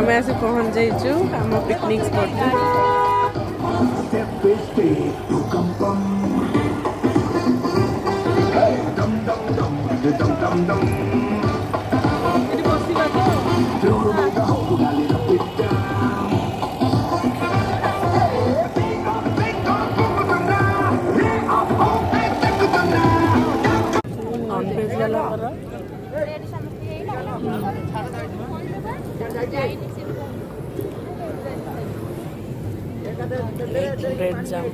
ଆମେ ଆସି ପହଞ୍ଚି ଯାଇଛୁ ଆମ ପିକନିକ୍ ସ୍ପଟରେ। ନନଭେଜ୍ ବାଲାଙ୍କର ବ୍ରେଡ୍ ଜାମ୍।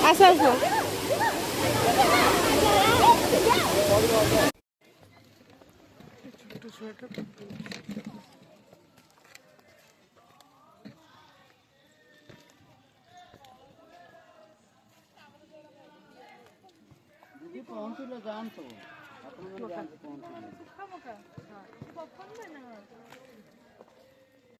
ଆସ ଆସ। ଛୋଟ ଛୁଆଟା ପହଞ୍ଚିଲେ ଯାଆନ୍ତୁ ଆପଣ ଯାଆନ୍ତୁ ପହଞ୍ଚିଲେ